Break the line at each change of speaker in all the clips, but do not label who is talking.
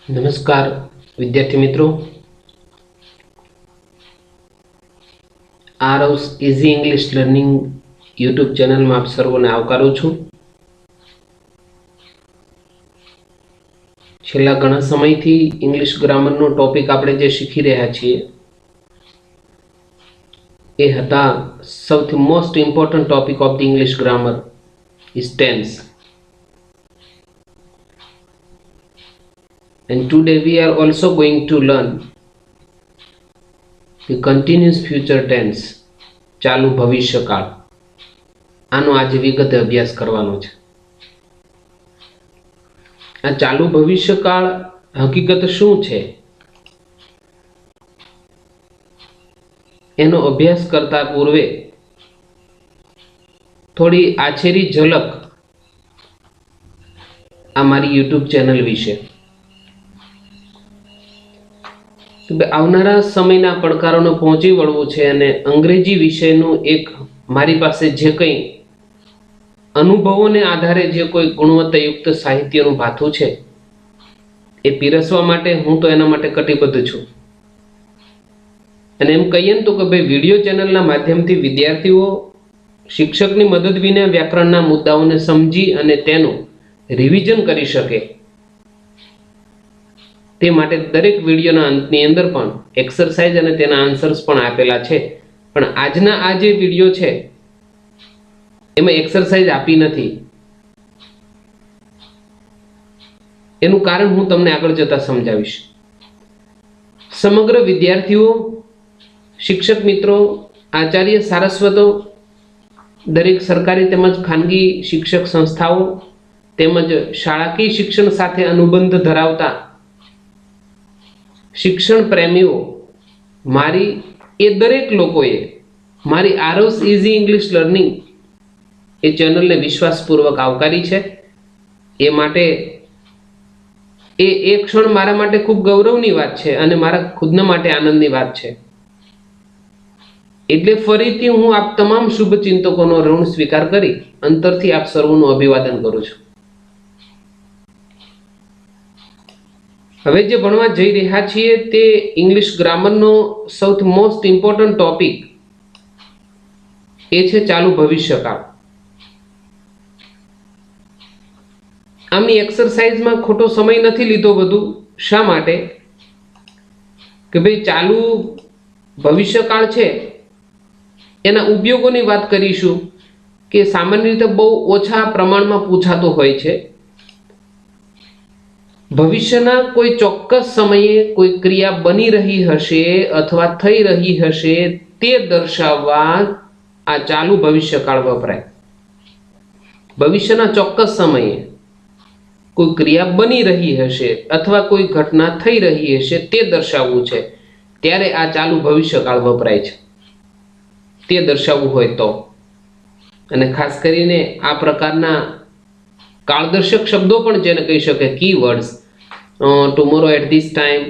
નમસ્કાર વિદ્યાર્થી મિત્રો, આરવ્સ ઇઝી ઇંગ્લિશ લર્નિંગ યુટ્યુબ ચેનલમાં આપ સર્વોને આવકારું છું। છેલ્લા ઘણા સમયથી ઇંગ્લિશ ગ્રામરનો ટોપિક આપણે જે શીખી રહ્યા છીએ એ હતા સૌથી most important topic of the English grammar is tense, and today we are also going to learn the continuous future tense, ચાલુ ભવિષ્યકાળ। આનો આજે વિગતે અભ્યાસ કરવાનો છે। આ ચાલુ ભવિષ્યકાળ હકીકત શું છે એનો અભ્યાસ કરતા પૂર્વે થોડી આછેરી ઝલક આ મારી યુટ્યુબ ચેનલ વિશે। આવનારા સમયના પડકારોને પહોંચી વળવું છે અને અંગ્રેજી વિષયનું એક મારી પાસે જે કંઈ અનુભવોને આધારે જે કોઈ ગુણવત્તાયુક્ત સાહિત્યનું ભાથું છે એ પીરસવા માટે હું તો એના માટે કટિબદ્ધ છું। અને એમ કહીએ ને તો કે ભાઈ વિડીયો ચેનલના માધ્યમથી વિદ્યાર્થીઓ શિક્ષકની મદદ વિના વ્યાકરણના મુદ્દાઓને સમજી અને તેનું રિવિઝન કરી શકે તે માટે દરેક વિડીયોના અંતની અંદર પણ એક્સરસાઇઝ અને તેના આન્સર્સ પણ આપેલા છે। પણ આજના આ જે વિડીયો છે એમાં એક્સરસાઇઝ આપી નથી, એનું કારણ હું તમને આગળ જતા સમજાવીશ। સમગ્ર વિદ્યાર્થીઓ, શિક્ષક મિત્રો, આચાર્ય સારસ્વતો, દરેક સરકારી તેમજ ખાનગી શિક્ષક સંસ્થાઓ તેમજ શાળાકીય શિક્ષણ સાથે અનુબંધ ધરાવતા શિક્ષણ પ્રેમીઓ, મારી એ દરેક લોકોએ મારી આરવ્સ ઇઝી ઇંગ્લિશ લર્નિંગ એ ચેનલને વિશ્વાસપૂર્વક આવકારી છે। એ માટે એ ક્ષણ મારા માટે ખૂબ ગૌરવની વાત છે અને મારા ખુદના માટે આનંદની વાત છે। એટલે ફરીથી હું આપ તમામ શુભચિંતકોનો ઋણ સ્વીકાર કરી અંતરથી આપ સર્વનું અભિવાદન કરું છું। હવે જે ભણવા જઈ રહ્યા છીએ તે ઇંગ્લિશ ગ્રામરનો સૌથી મોસ્ટ ઇમ્પોર્ટન્ટ ટોપિક એ છે ચાલુ ભવિષ્યકાળ। આમની એક્સરસાઇઝમાં ખોટો સમય નથી લીધો વધુ। શા માટે કે ભાઈ ચાલુ ભવિષ્યકાળ છે એના ઉપયોગોની વાત કરીશું કે સામાન્ય રીતે બહુ ઓછા પ્રમાણમાં પૂછાતો હોય છે। ભવિષ્યના કોઈ ચોક્કસ સમયે કોઈ ક્રિયા બની રહી હશે અથવા થઈ રહી હશે તે દર્શાવવા આ ચાલુ ભવિષ્યકાળ વપરાય। ભવિષ્યના ચોક્કસ સમયે કોઈ ક્રિયા બની રહી હશે અથવા કોઈ ઘટના થઈ રહી હશે તે દર્શાવવું છે ત્યારે આ ચાલુ ભવિષ્યકાળ વપરાય છે, તે દર્શાવવું હોય તો। અને ખાસ કરીને આ પ્રકારના કાળદર્શક શબ્દો પણ જેને કહી શકે keywords, tomorrow at this time,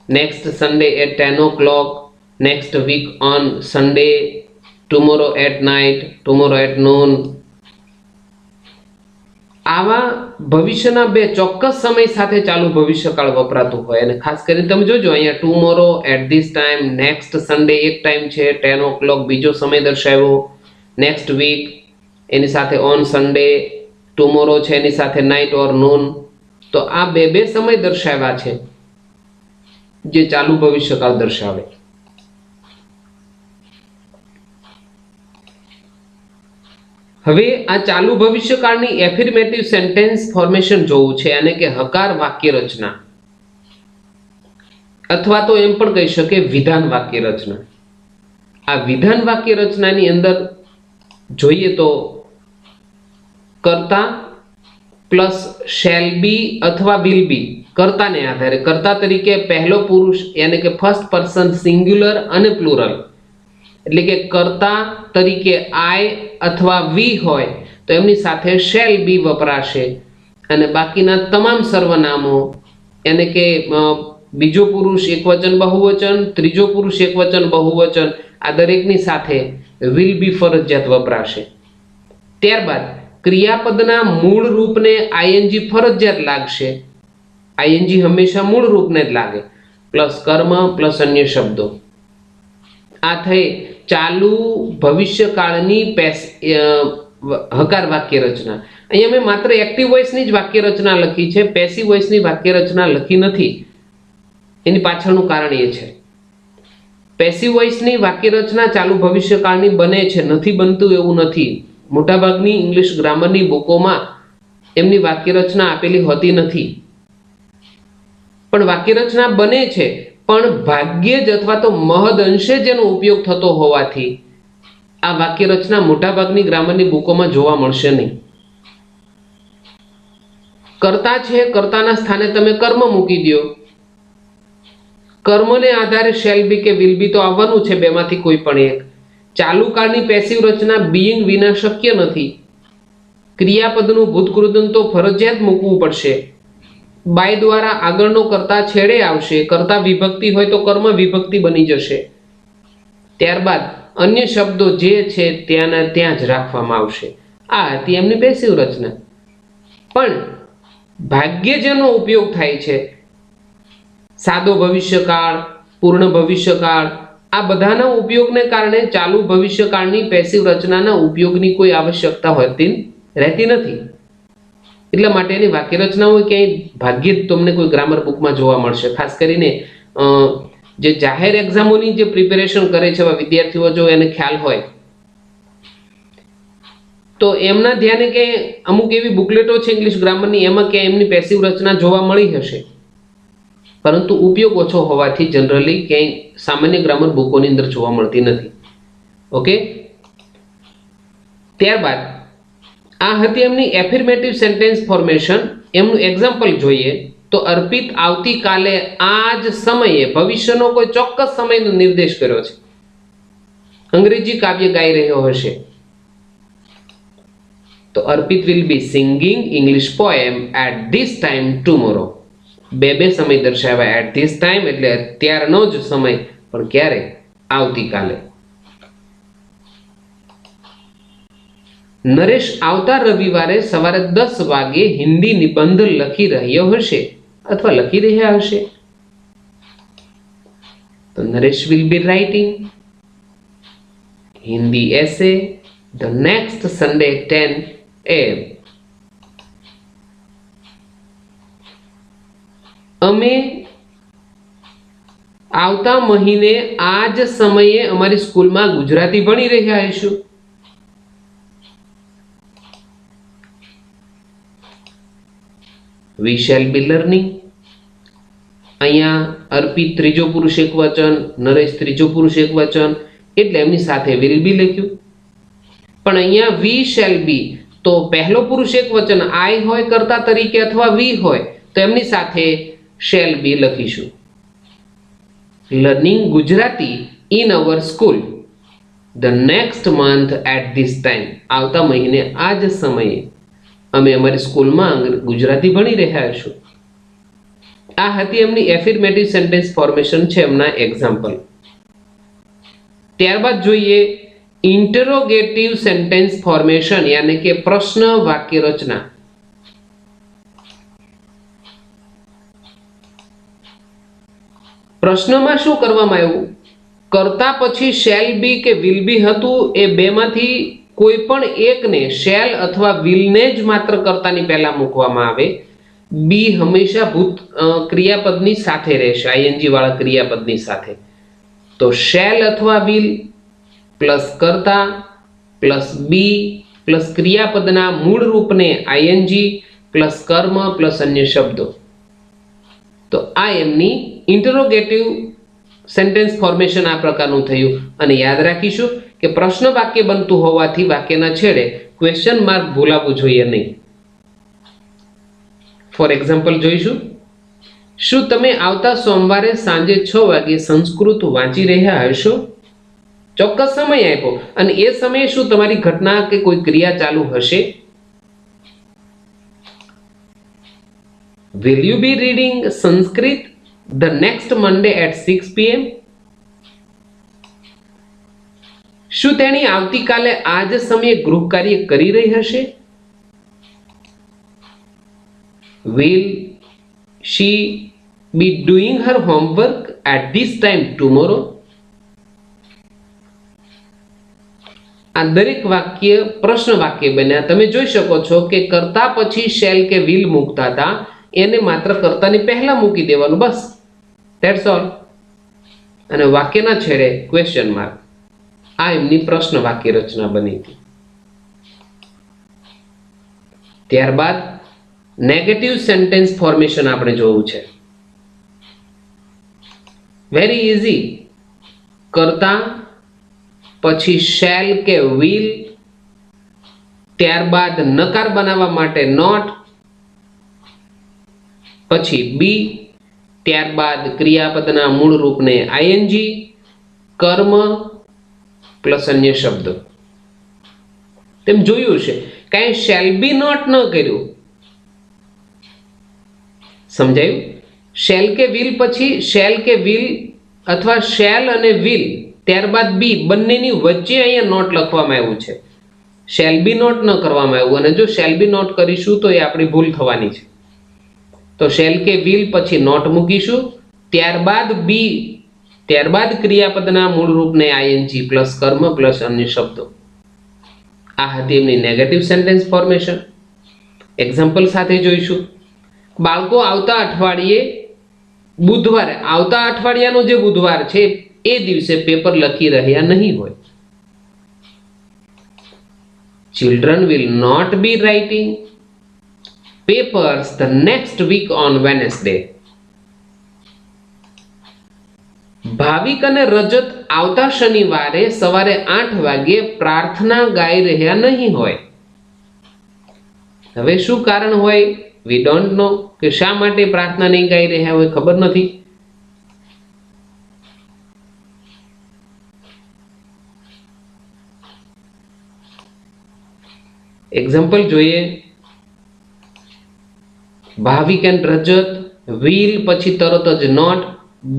next Sunday at 10 o'clock, next week on Sunday, tomorrow at night, tomorrow at noon, આવા ભવિષ્યના બે ચોક્કસ સમય સાથે ચાલુ ભવિષ્યકાળ વપરાતું હોય। અને ખાસ કરીને તમે જોજો અહીંયા tomorrow at this time, next Sunday એક ટાઈમ છે, 10 o'clock બીજો સમય દર્શાવ્યો, નેક્સ્ટ વીક એની સાથે ઓન સન્ડે, ટુમોરો છે એની સાથે નાઇટ ઓર નૂન, તો આ બે સમય દર્શાવ્યા છે જે ચાલુ ભવિષ્યકાળ દર્શાવે। હવે આ ચાલુ ભવિષ્યકાળની એફર્મેટિવ સેન્ટેન્સ ફોર્મેશન જોવું છે, અને કે હકાર વાક્ય રચના, અથવા તો એમ પણ કહી શકે વિધાન વાક્ય રચના। આ વિધાન વાક્ય રચનાની અંદર જોઈએ તો કર્તા પ્લસ શેલ બી અથવા વિલ બી, કર્તાને આધારે કર્તા તરીકે પહેલો પુરુષ યાની કે ફર્સ્ટ પર્સન સિંગ્યુલર અને પ્લુરલ, એટલે કે કર્તા તરીકે આઈ અથવા વી હોય તો એમની સાથે શેલ બી વપરાશે, અને બાકીના તમામ સર્વનામો એટલે કે બીજો પુરુષ એકવચન બહુવચન, ત્રીજો પુરુષ એકવચન બહુવચન, આ દરેકની સાથે વિલ બી ફરજિયાત વપરાશે। ત્યારબાદ ક્રિયાપદના મૂળ રૂપને આઈએનજી ફરજિયાત લાગશે આઈએનજી હંમેશા મૂળ રૂપને જ લાગે, પ્લસ કર્મ પ્લસ અન્ય શબ્દો. આ થઈ ચાલુ ભવિષ્યકાળની હકાર વાક્ય રચના. અહીંયા મેં માત્ર એક્ટિવ વોઇસની જ વાક્ય રચના લખી છે, પેસિવ વોઇસની વાક્ય રચના લખી નથી. એની પાછળનું કારણ એ છે, પેસિવ વોઇસની વાક્ય રચના ચાલુ ભવિષ્યકાળની બને છે, નથી બનતું એવું નથી. મોટાભાગની ઇંગ્લિશ ગ્રામરની બુકોમાં એમની વાક્ય રચના આપેલી હોતી નથી, પણ વાક્ય રચના બને છે, પણ ભાગ્યે જ અથવા તો મહદ અંશે જેનો ઉપયોગ થતો હોવાથી આ વાક્ય રચના મોટાભાગની ગ્રામરની બુકોમાં જોવા મળશે નહીં. કર્તા છે, કર્તાના સ્થાને તમે કર્મ મૂકી દો. કર્મને આધારે શેલ બી કે વિલ બી તો આવવાનું છે, બેમાંથી કોઈ પણ એક. ચાલુ કાળની પેસિવ રચના બીઇંગ વિના શક્ય નથી. ક્રિયાપદનું ભૂતકૃદંત તો ફરજિયાત મૂકવું પડશે. બાય દ્વારા આગળનો કર્તા છેડે આવશે. કર્તા વિભક્તિ હોય તો કર્મ વિભક્તિ બની જશે. ત્યારબાદ અન્ય શબ્દો જે છે ત્યાંના ત્યાં જ રાખવામાં આવશે. આ હતી એમની પેસિવ રચના. પણ ભાગ્યે જેનો ઉપયોગ થાય છે, સાદો ભવિષ્યકાળ, પૂર્ણ ભવિષ્યકાળ, આ બધાના ઉપયોગને કારણે ચાલુ ભવિષ્યકાળની પેસિવ રચનાના ઉપયોગની કોઈ આવશ્યકતા રહેતી નથી. એટલા માટે એની વાક્ય રચનાઓ ક્યાંય ભાગ્યે જ તમને કોઈ ગ્રામર બુકમાં જોવા મળશે. ખાસ કરીને જે જાહેર એક્ઝામોની જે પ્રિપેરેશન કરે છે એવા વિદ્યાર્થીઓ, જો એને ખ્યાલ હોય તો એમના ધ્યાને કે અમુક એવી બુકલેટો છે ઇંગ્લિશ ગ્રામરની, એમાં ક્યાંય એમની પેસિવ રચના જોવા મળી હશે, પરંતુ ઉપયોગ ઓછો હોવાથી જનરલી ક્યાંય સામાન્ય ગ્રામર બુકોની અંદર જોવા મળતી નથી. ઓકે, ત્યારબાદ આ હતી એમની એફર્મેટિવ સેન્ટેન્સ ફોર્મેશન. એમનું એક્ઝામ્પલ જોઈએ તો અર્પિત આવતીકાલે આ જ સમયે, ભવિષ્યનો કોઈ ચોક્કસ સમયનો નિર્દેશ કર્યો છે. અંગ્રેજી કાવ્ય ગાઈ રહ્યો હશે તો Arpit will be singing English poem at this time tomorrow. બે સમય દર્શાવ્યા. એટ ધીસ ટાઈમ એટલે અત્યારનો જ સમય, પણ ક્યારે? આવતીકાલે. નરેશ આવતા રવિવારે સવારે 10 વાગે હિન્દી નિબંધ લખી રહ્યો હશે અથવા લખી રહ્યા હશે. તો Naresh will be writing Hindi essay the next Sunday 10 AM. અમે આવતા મહિને આ જ સમયે અમારી સ્કૂલમાં ગુજરાતી ભણી રહ્યા હશું. We shall be learning. અહીંયા અર્પિત ત્રીજો પુરુષ એકવચન, નરેશ ત્રીજો પુરુષ એકવચન, એટલે એમની સાથે will be લખ્યું. પણ અહીંયા we shall be તો પહેલો પુરુષ એકવચન I હોય કર્તા તરીકે અથવા we હોય તો એમની સાથે shall be લખીશું. Learning Gujarati in our school the next month at this time. આવતા મહિને આ જ સમયે અમે અમારી સ્કૂલમાં ગુજરાતી ભણી રહ્યા છું. આ હતી એમની એફર્મેટિવ સેન્ટેન્સ ફોર્મેશન છે, એમના એક્ઝામ્પલ. ત્યારબાદ જોઈએ ઇન્ટરોગેટિવ સેન્ટેન્સ ફોર્મેશન, યાની કે પ્રશ્ન વાક્ય રચના. પ્રશ્નમાં શું કરવામાં આવ્યું? કર્તા પછી શેલ બી કે વિલ બી હતું, એ બેમાંથી કોઈ પણ એકને, શેલ અથવા વિલને જ માત્ર કર્તાની પહેલા મૂકવામાં આવે. બી હંમેશા ભૂત ક્રિયાપદની સાથે રહેશે, આઈએનજી વાળા ક્રિયાપદની સાથે. તો શેલ અથવા વિલ પ્લસ કર્તા પ્લસ બી પ્લસ ક્રિયાપદના મૂળ રૂપને આઈએનજી પ્લસ કર્મ પ્લસ અન્ય શબ્દો. તો આ એમની ઇન્ટરોગેટિવ સેન્ટેન્સ ફોર્મેશન આ પ્રકારનું થયું. અને યાદ રાખીશું કે પ્રશ્ન વાક્ય બનતું હોવાથી વાક્યના છેડે ક્વેશ્ચન માર્ક ભૂલાવવું જોઈએ નહીં. ફોર એક્ઝામ્પલ જોઈશું. શું તમે આવતા સોમવારે સાંજે 6 વાગે સંસ્કૃત વાંચી રહ્યા હશો? ચોક્કસ સમય આપ્યો અને એ સમયે શું તમારી ઘટના કે કોઈ ક્રિયા ચાલુ હશે? Will you be reading Sanskrit the next Monday at 6 PM? શું તેણી આવતીકાલે આ જ સમયે ગૃહ કાર્ય કરી રહી હશે? Will she be doing her homework at this time tomorrow? આ દરેક વાક્ય પ્રશ્ન વાક્ય બન્યા. તમે જોઈ શકો છો કે કર્તા પછી શેલ કે વિલ મૂકતા હતા, એને માત્ર કર્તાની પહેલા મૂકી દેવાનું, બસ, ધેટ્સ ઓલ. અને વાક્યના છેડે ક્વેશ્ચન માર્ક. આ એમની પ્રશ્ન વાક્ય રચના બની હતી. ત્યારબાદ નેગેટિવ સેન્ટેન્સ ફોર્મેશન આપણે જોવું છે. Very easy. કર્તા પછી શેલ કે વિલ, ત્યારબાદ નકાર બનાવવા માટે નોટ, પછી બી, ત્યારબાદ ક્રિયાપદના મૂળ રૂપને આઈએનજી, કર્મ પ્લસ અન્ય શબ્દ. તેમ જોયું છે કાંઈ શેલ બી નોટ ન કર્યું. સમજાયું? શેલ કે વિલ પછી શેલ કે વિલ અથવા શેલ અને વિલ ત્યારબાદ બી બંનેની વચ્ચે અહીંયા નોટ લખવામાં આવ્યું છે. શેલ બી નોટ ન કરવામાં આવ્યું, અને જો શેલ બી નોટ કરીશું તો એ આપણી ભૂલ થવાની છે. તો શેલ કે વિલ પછી નોટ મૂકીશું, ત્યારબાદ બી, ત્યારબાદ ક્રિયાપદના મૂળ રૂપને આઈએનજી પ્લસ કર્મ પ્લસ અન્ય શબ્દો. આ હતી એમની નેગેટિવ સેન્ટેન્સ ફોર્મેશન. એક્ઝામ્પલ સાથે જોઈશું. બાળકો આવતા અઠવાડિયે બુધવારે, આવતા અઠવાડિયાનો જે બુધવાર છે એ દિવસે પેપર લખી રહ્યા નહીં હોય. Children will not be writing papers the next week on Wednesday. ભાવિક અને રજત આવતા શનિવારે સવારે 8 વાગ્યે પ્રાર્થના ગાઈ રહ્યા નહીં હોય. હવે શું કારણ હોય? વી ડોન્ટ નો, કે શા માટે પ્રાર્થના નહીં ગાઈ રહ્યા હોય ખબર નથી. એક્ઝામ્પલ જોઈએ. ભાવિક એન્ડ રજત, વિલ પછી તરત જ not,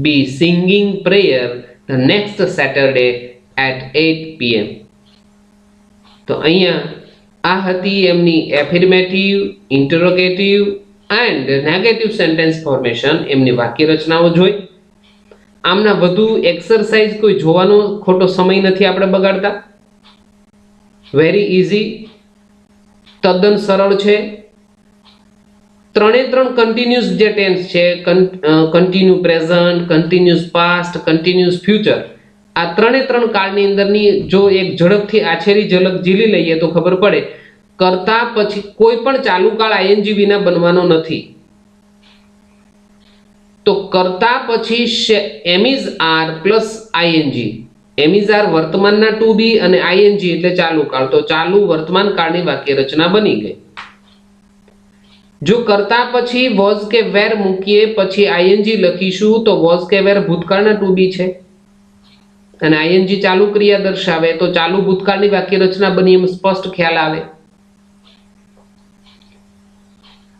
be singing prayer the next Saturday at 8 PM. તો અહીંયા આ હતી એમની affirmative, interrogative and negative sentence formation, એમની વાક્ય રચનાઓ જોઈ. આમના વધુ એક્સરસાઇઝ કોઈ જોવાનો ખોટો સમય નથી આપણે બગાડતા. વેરી ઇઝી, તદ્દન સરળ છે. ત્રણે ત્રણ કન્ટિન્યુઅસ જે ટેન્સ છે, continue present, continuous past, continuous future, આ ત્રણે ત્રણ કાળની અંદરની જો એક ઝડપથી આછેરી ઝલક ઝીલી લઈએ તો ખબર પડે કર્તા પછી કોઈ પણ ચાલુ કાળ આઈએનજી વિના બનવાનો નથી. તો કર્તા પછી am is are plus ING. Am is are વર્તમાનના ટુ બી અને આઈએનજી એટલે ચાલુ કાળ. તો ચાલુ વર્તમાન કાળની વાક્ય રચના બની ગઈ. જો કર્તા પછી વોઝ કે વેર મૂકીએ પછી આઈએનજી લખીશું તો વોઝ કે વેર ભૂતકાળના ટુ બી છે અને આઈએનજી ચાલુ ક્રિયા દર્શાવે તો ચાલુ ભૂતકાળની વાક્ય રચના બની એમ સ્પષ્ટ ખ્યાલ આવે.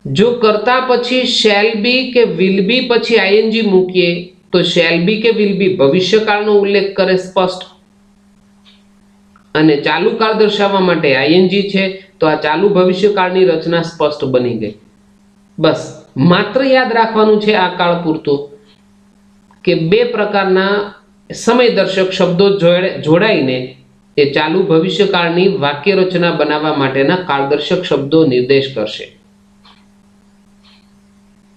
જો કર્તા પછી શેલ બી કે વિલ બી પછી આઈએનજી મૂકીએ તો શેલ બી કે વિલ બી ભવિષ્યકાળનો ઉલ્લેખ કરે સ્પષ્ટ, અને ચાલુ કાળ દર્શાવવા માટે આઈએનજી છે તો આ ચાલુ ભવિષ્યકાળની રચના સ્પષ્ટ બની ગઈ. બસ માત્ર યાદ રાખવાનું છે આ કાળ પૂરતું કે બે પ્રકારના સમયદર્શક શબ્દો જોડાઈને એ ચાલુ ભવિષ્યકાળની વાક્ય રચના બનાવવા માટેના કાળદર્શક શબ્દો નિર્દેશ કરશે.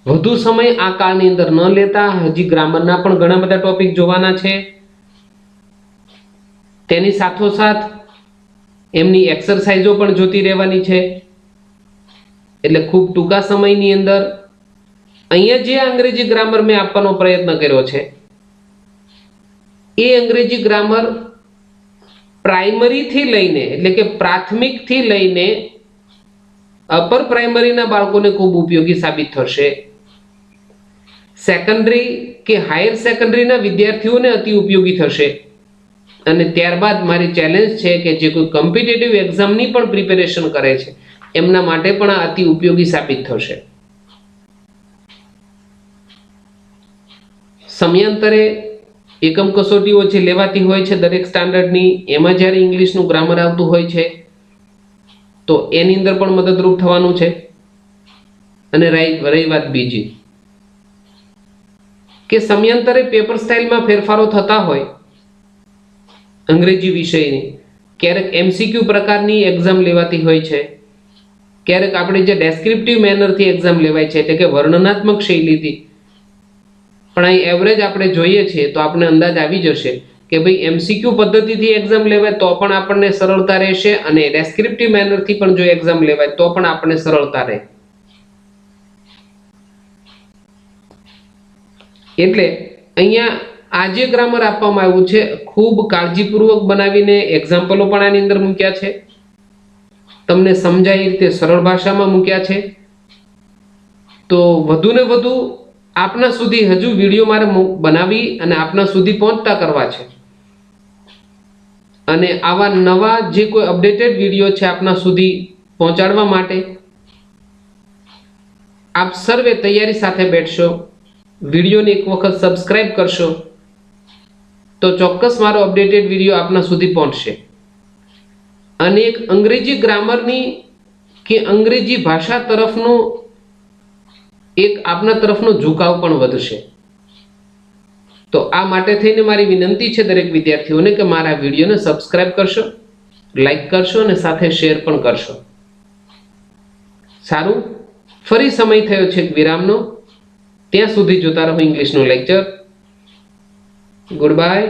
વધુ સમય આ કાળની અંદર ન લેતા હજી ગ્રામરના પણ ઘણા બધા ટોપિક જોવાના છે. તેની સાથોસાથ એમની એક્સરસાઇઝો પણ જોતી રહેવાની છે. એટલે ખૂબ ટૂંકા સમયની અંદર અહીંયા જે અંગ્રેજી ગ્રામર મેં આપવાનો પ્રયત્ન કર્યો છે એ અંગ્રેજી ગ્રામર પ્રાઇમરીથી લઈને એટલે કે પ્રાથમિકથી લઈને અપર પ્રાઇમરીના બાળકોને ખૂબ ઉપયોગી સાબિત થશે. સેકન્ડરી કે હાયર સેકન્ડરીના વિદ્યાર્થીઓને અતિ ઉપયોગી થશે. અને ત્યારબાદ મારી ચેલેન્જ છે કે જે કોઈ કોમ્પિટિટિવ એક્ઝામની પણ પ્રિપેરેશન કરે છે એમના માટે પણ આ અતિ ઉપયોગી સાબિત થશે. સમયાંતરે એકમ કસોટીઓ જે લેવાતી હોય છે દરેક સ્ટાન્ડર્ડની, એમાં જ્યારે ઇંગ્લિશનું ગ્રામર આવતું હોય છે તો એની અંદર પણ મદદરૂપ થવાનું છે. અને રહી વાત બીજી, કે સમયાંતરે પેપર સ્ટાઇલમાં ફેરફારો થતા હોય અંગ્રેજી વિષયની. ક્યારેક MCQ પ્રકારની એક્ઝામ લેવાતી હોય છે, ક્યારેક આપણે જે ડેસ્ક્રિપ્ટિવ મેનરથી એક્ઝામ લેવાય છે, એટલે કે વર્ણનાત્મક શૈલીથી. પણ અહીં એવરેજ આપણે જોઈએ છીએ તો આપણે અંદાજ આવી જશે કે ભાઈ MCQ પદ્ધતિથી એક્ઝામ લેવાય તો પણ આપણને સરળતા રહેશે, અને ડેસ્ક્રિપ્ટિવ મેનરથી પણ જો એક્ઝામ લેવાય તો પણ આપણને સરળતા રહે. એટલે અહીંયા આ જે ગ્રામર આપવામાં આવ્યું છે ખૂબ કાળજીપૂર્વક બનાવીને એક્ઝામ્પલો પણ આની અંદર મૂક્યા છે, તમને સમજાય એ રીતે સરળ ભાષામાં મૂક્યા છે. તો વધુ ને વધુ આપના સુધી હજુ વિડીયો મારે બનાવી અને આપના સુધી પહોંચતા કરવા છે, અને આવા નવા જે કોઈ અપડેટેડ વિડીયો છે આપના સુધી પહોંચાડવા માટે આપ સર્વે તૈયારી સાથે બેઠશો, વિડીયોને એક વખત સબસ્ક્રાઇબ કરશો તો ચોક્કસ મારો અપડેટેડ વિડીયો આપના સુધી પહોંચશે. અને એક અંગ્રેજી ગ્રામરની કે અંગ્રેજી ભાષા તરફનો એક આપના તરફનો ઝુકાવ પણ વધશે. તો આ માટે થઈને મારી વિનંતી છે દરેક વિદ્યાર્થીઓને કે મારા વિડીયોને સબસ્ક્રાઇબ કરશો, લાઈક કરશો અને સાથે શેર પણ કરશો. સારું, ફરી સમય થયો છે વિરામનો. ત્યાં સુધી જોતા રહો ઇંગ્લિશનું લેક્ચર. Good bye.